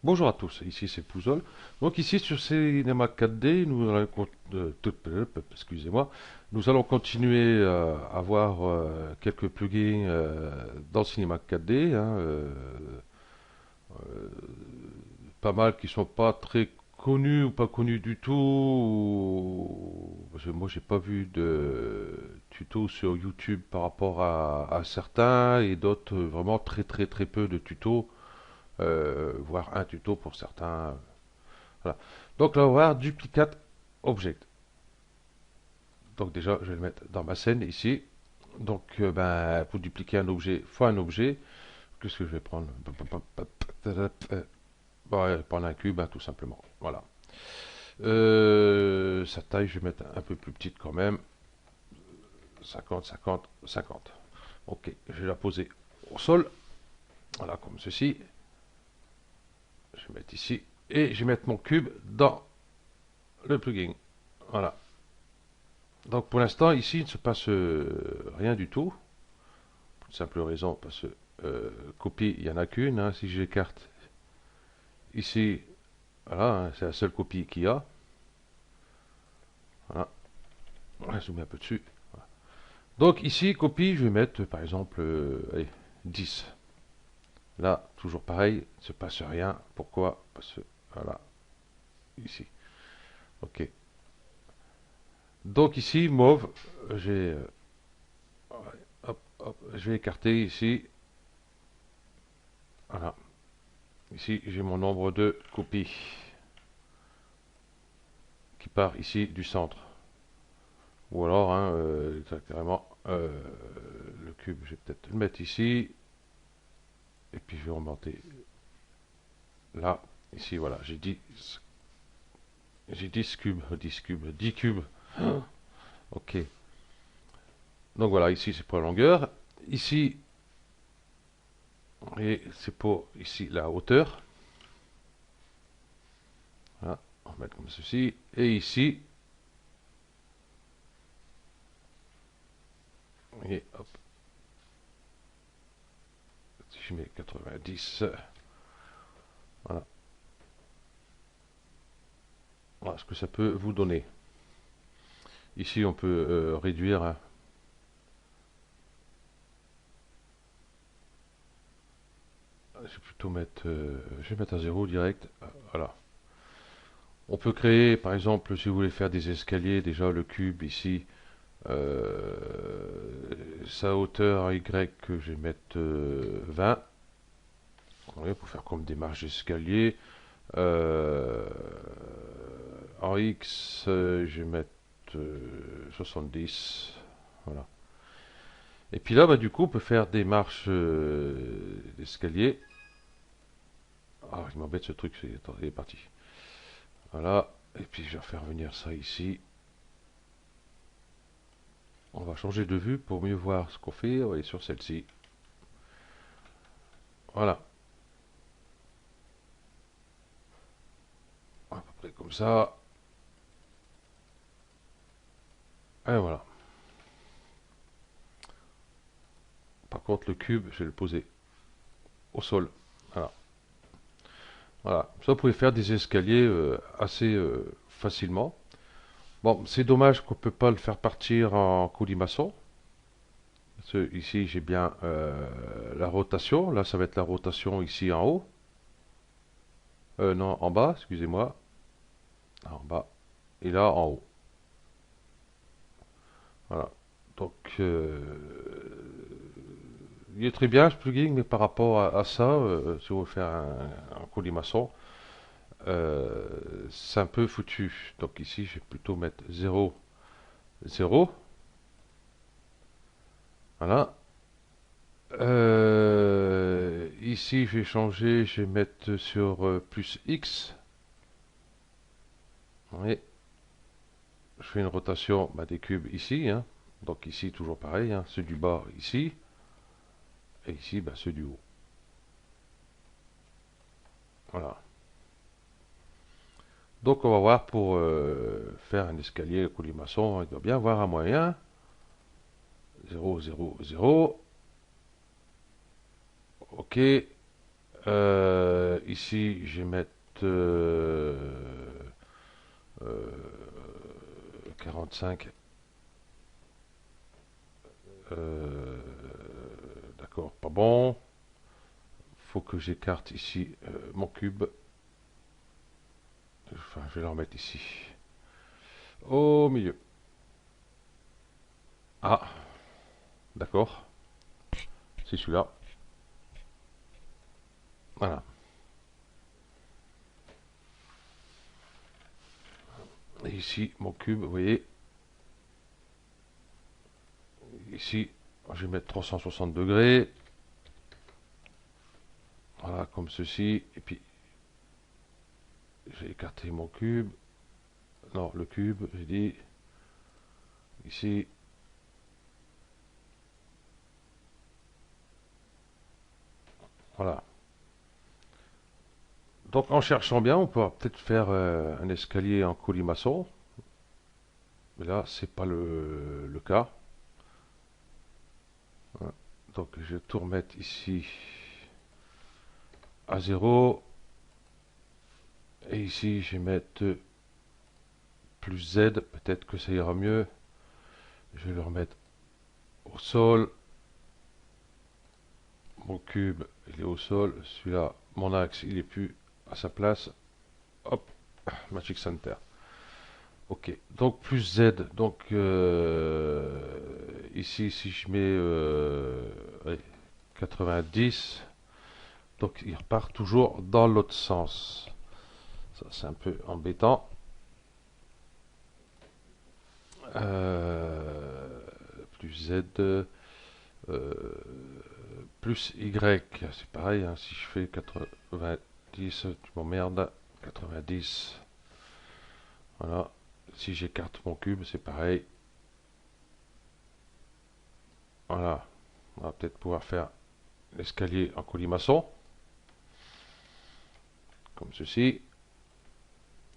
Bonjour à tous, ici c'est Pouzol. Donc ici sur Cinema 4D, excusez-moi, nous allons continuer à voir quelques plugins dans le Cinema 4D, hein, pas mal qui sont pas très connus ou pas connus du tout. Parce que moi j'ai pas vu de tutos sur YouTube par rapport à certains et d'autres vraiment très peu de tutos, voire un tuto pour certains. Voilà. Donc là, on va voir duplicate object. Donc déjà, je vais le mettre dans ma scène ici. Donc, pour dupliquer un objet, faut un objet. Qu'est-ce que je vais prendre? Bon, ouais, prendre un cube, hein, tout simplement. Voilà. Sa taille, je vais mettre un peu plus petite quand même. 50, 50, 50. Ok, je vais la poser au sol. Voilà, comme ceci. Je vais mettre ici. Et je vais mettre mon cube dans le plugin. Voilà. Donc pour l'instant, ici, il ne se passe rien du tout. Pour une simple raison, parce que copie, il n'y en a qu'une, hein. Si j'écarte ici, voilà, hein, c'est la seule copie qu'il y a. Voilà. On va zoomer un peu dessus. Voilà. Donc ici, copie, je vais mettre par exemple allez, 10. Là, toujours pareil, il ne se passe rien. Pourquoi? Parce que, voilà, ici. Ok. Donc ici, mauve, j'ai... hop, hop, je vais écarter ici. Voilà. Ici, j'ai mon nombre de copies qui part ici du centre. Ou alors, hein, carrément, le cube, je vais peut-être le mettre ici. Et puis je vais remonter là. Ici, voilà, j'ai 10 cubes, 10 cubes, 10 cubes. Ok. Donc voilà, ici c'est pour la longueur. Ici, et c'est pour ici la hauteur. Voilà, on va mettre comme ceci. Et ici, et hop, si je mets 90, voilà. Voilà ce que ça peut vous donner. Ici, on peut réduire, hein. Je vais plutôt mettre, je vais mettre à 0 direct. Voilà. On peut créer, par exemple, si vous voulez faire des escaliers, déjà le cube ici, euh, sa hauteur y, je vais mettre 20. Ouais, pour faire comme des marches d'escalier. Euh, en X, je vais mettre 70. Voilà. Et puis là, du coup, on peut faire des marches d'escalier. Ah, il m'embête ce truc, attends, il est parti. Voilà. Et puis je vais refaire venir ça ici. On va changer de vue pour mieux voir ce qu'on fait. On va aller sur celle-ci. Voilà. À peu près comme ça. Et voilà. Par contre, le cube, je vais le poser au sol. Voilà. Voilà. Ça, vous pouvez faire des escaliers assez facilement. Bon, c'est dommage qu'on ne peut pas le faire partir en colimaçon. Parce que ici, j'ai bien la rotation. Là, ça va être la rotation ici en haut. Non, en bas, excusez-moi. En bas. Et là, en haut. Voilà. Donc, il est très bien ce plugin, mais par rapport à ça, si vous voulez faire un colimaçon, c'est un peu foutu. Donc ici, je vais plutôt mettre 0, 0. Voilà. Ici, je vais changer, je vais mettre sur plus X. Oui. Je fais une rotation des cubes ici, hein. Donc ici, toujours pareil, hein. Ceux du bas ici. Et ici, ceux du haut. Voilà. Donc on va voir pour faire un escalier colimaçon, il doit bien avoir un moyen. 0, 0, 0. Ok. Ici, je vais mettre euh, 45. Euh, d'accord, pas bon. Faut que j'écarte ici mon cube. Enfin, je vais le remettre ici. Au milieu. Ah, d'accord. C'est celui-là. Voilà. Et ici, mon cube, vous voyez. Ici, je vais mettre 360 degrés. Voilà, comme ceci. Et puis, j'ai écarté mon cube. Non, le cube, j'ai dit. Ici. Voilà. Donc, en cherchant bien, on peut peut-être faire un escalier en colimaçon. Mais là, c'est pas le cas. Voilà. Donc, je vais tout remettre ici à 0. Et ici, je vais mettre plus Z. Peut-être que ça ira mieux. Je vais le remettre au sol. Mon cube, il est au sol. Celui-là, mon axe, il est plus à sa place. Hop, Magic Center. Ok, donc plus Z. Donc ici, si je mets allez, 90, donc il repart toujours dans l'autre sens. Ça, c'est un peu embêtant. Plus Z, plus Y, c'est pareil, hein, si je fais 90, tu m'emmerdes, 90, voilà. Si j'écarte mon cube, c'est pareil. Voilà, on va peut-être pouvoir faire l'escalier en colimaçon, comme ceci.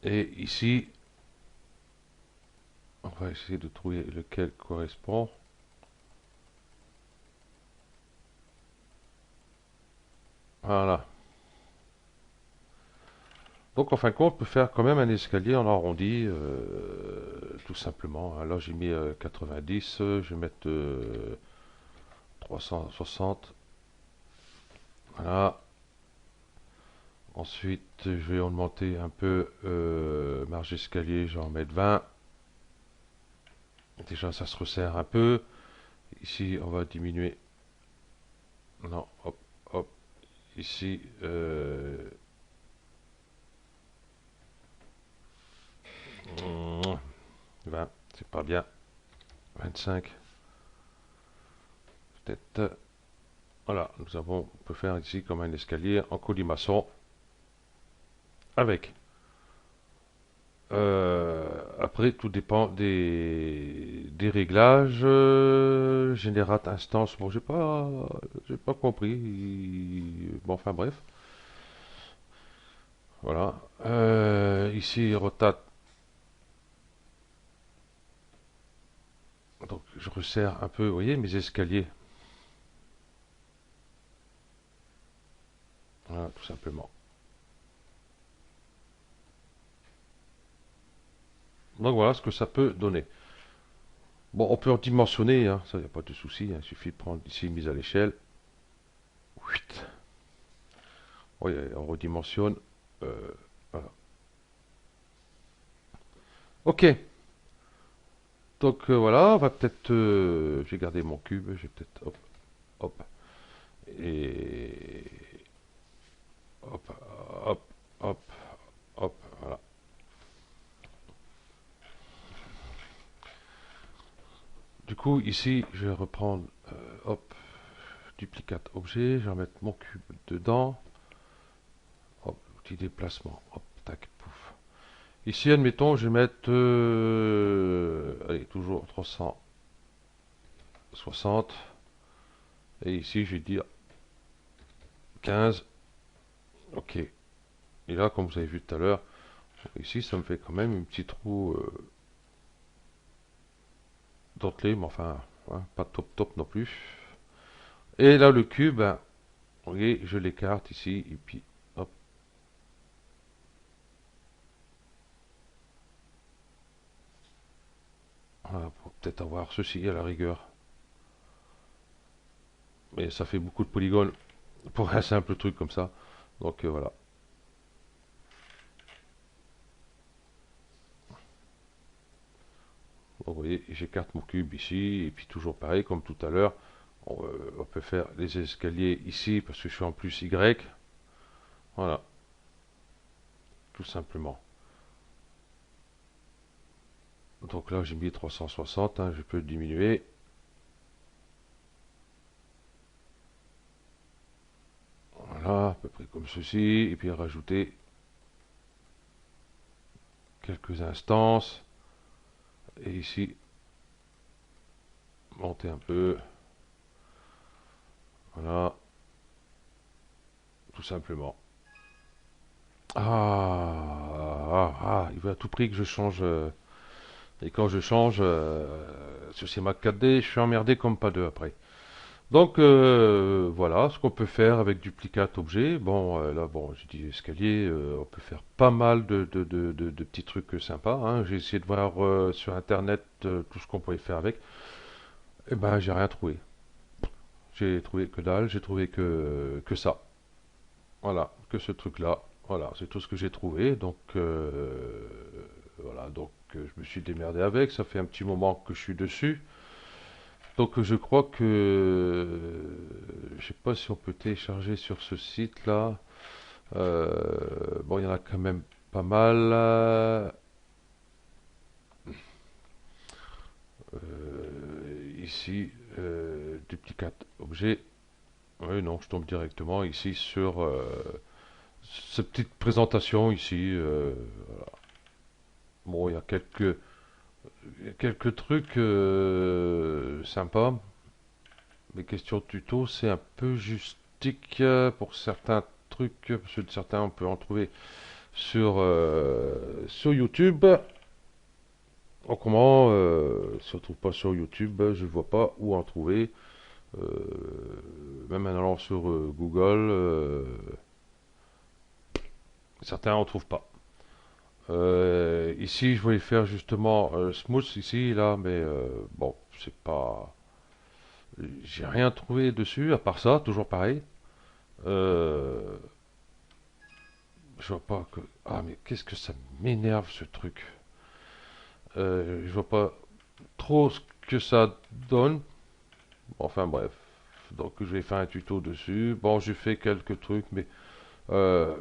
Et ici, on va essayer de trouver lequel correspond. Voilà. Donc en fin de compte, on peut faire quand même un escalier en arrondi, tout simplement. Alors j'ai mis 90, je vais mettre 360. Voilà. Ensuite, je vais augmenter un peu marge d'escalier, je vais en mettre 20. Déjà, ça se resserre un peu. Ici, on va diminuer. Non, hop, hop. Ici, 20, c'est pas bien. 25, peut-être. Voilà, on peut faire ici comme un escalier en colimaçon avec. Après, tout dépend des réglages. Générate instance. Bon, j'ai pas compris. Bon, enfin bref. Voilà. Ici, rotate. Donc, je resserre un peu. Vous voyez mes escaliers. Voilà, tout simplement. Donc voilà ce que ça peut donner. Bon, on peut en dimensionner, hein, ça, il n'y a pas de souci. Hein, il suffit de prendre ici mise à l'échelle. Oui, on redimensionne. Voilà. Ok. Donc voilà, on va peut-être. J'ai gardé mon cube. Je vais peut-être. Hop, hop. Et. Hop, hop, hop, hop. Voilà. Du coup, ici, je vais reprendre. Hop. Duplicate objet. Je vais mettre mon cube dedans. Hop, outil déplacement. Hop, tac, pouf. Ici, admettons, je vais mettre. Allez, toujours 360. Et ici, je vais dire 15. Ok. Et là, comme vous avez vu tout à l'heure, ici, ça me fait quand même une petite roue dentelée, mais enfin, hein, pas top top non plus. Et là, le cube, ben, Vous voyez, je l'écarte ici, et puis hop. Voilà, pour peut-être avoir ceci à la rigueur. Mais ça fait beaucoup de polygones pour un simple truc comme ça. Donc voilà. Donc, vous voyez, j'écarte mon cube ici, et puis toujours pareil, comme tout à l'heure, on peut faire les escaliers ici, parce que je suis en plus Y. Voilà, tout simplement. Donc là, j'ai mis 360, hein, je peux le diminuer. Voilà, à peu près comme ceci, et puis rajouter quelques instances. Et ici, monter un peu. Voilà, tout simplement. Il veut à tout prix que je change. Et quand je change, sur ces Mac 4D, je suis emmerdé comme pas deux après. Donc voilà ce qu'on peut faire avec duplicate objet. Bon, là, bon, j'ai dit escalier, on peut faire pas mal de petits trucs sympas, hein. J'ai essayé de voir sur internet tout ce qu'on pouvait faire avec. Eh ben, j'ai rien trouvé. J'ai trouvé que dalle, j'ai trouvé que ça. Voilà, que ce truc-là. Voilà, c'est tout ce que j'ai trouvé. Donc voilà, donc je me suis démerdé avec. Ça fait un petit moment que je suis dessus. Donc je crois que je sais pas si on peut télécharger sur ce site-là. Bon, il y en a quand même pas mal. Ici, duplicate objet. Oui, non, je tombe directement ici sur cette petite présentation ici. Bon, il y a quelques trucs sympas. Les questions tuto, c'est un peu justique pour certains trucs, parce que certains on peut en trouver sur YouTube. Autrement, si on ne trouve pas sur YouTube, je ne vois pas où en trouver. Euh, Même en allant sur Google, certains en trouvent pas. Ici, je voulais faire justement smooth ici, là, mais bon, c'est pas. J'ai rien trouvé dessus, à part ça, toujours pareil. Euh, je vois pas que. Ah, mais qu'est-ce que ça m'énerve ce truc. Je vois pas trop ce que ça donne. Enfin bref. Donc je vais faire un tuto dessus. Bon, j'ai fait quelques trucs, mais euh,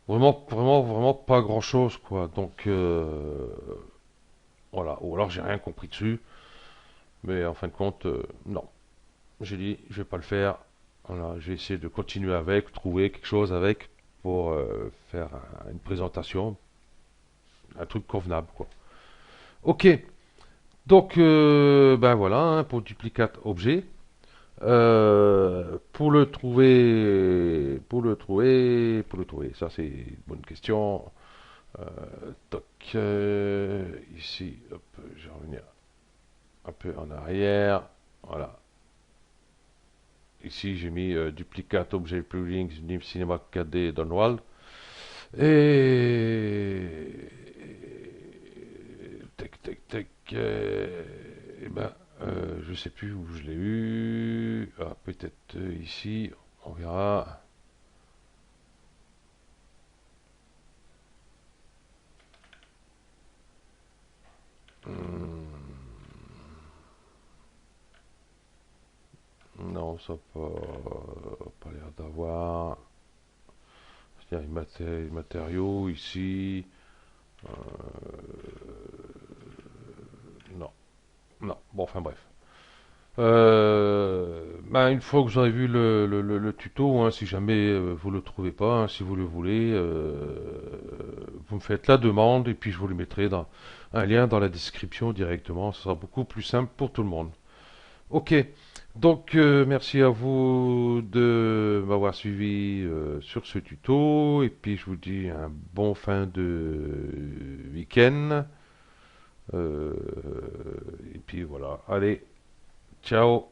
vraiment, vraiment, vraiment pas grand-chose, quoi. Donc voilà. Ou alors j'ai rien compris dessus. Mais en fin de compte, non. J'ai dit, je vais pas le faire. Voilà, j'ai essayé de continuer avec, trouver quelque chose avec pour faire une présentation, un truc convenable, quoi. Ok, donc ben voilà, hein, pour duplicate objet. Pour le trouver, ça c'est une bonne question. Euh, Toc, ici, hop, je vais revenir un peu en arrière. Voilà. Ici, j'ai mis duplicate objet plugin Nim Cinema 4D Donwald. Et tac, tac, tac. Et ben, je sais plus où je l'ai eu. Ah, peut-être ici. On verra. Hmm, non, ça n'a pas l'air d'avoir. C'est-à-dire les matériaux ici. Euh, non, non. Bon, enfin bref. Ben, une fois que vous aurez vu le tuto, hein, si jamais vous le trouvez pas, hein, si vous le voulez, vous me faites la demande et puis je vous le mettrai dans un lien dans la description directement. Ce sera beaucoup plus simple pour tout le monde. Ok, donc merci à vous de m'avoir suivi sur ce tuto et puis je vous dis un bon fin de week-end. Euh, et puis voilà, allez, ciao.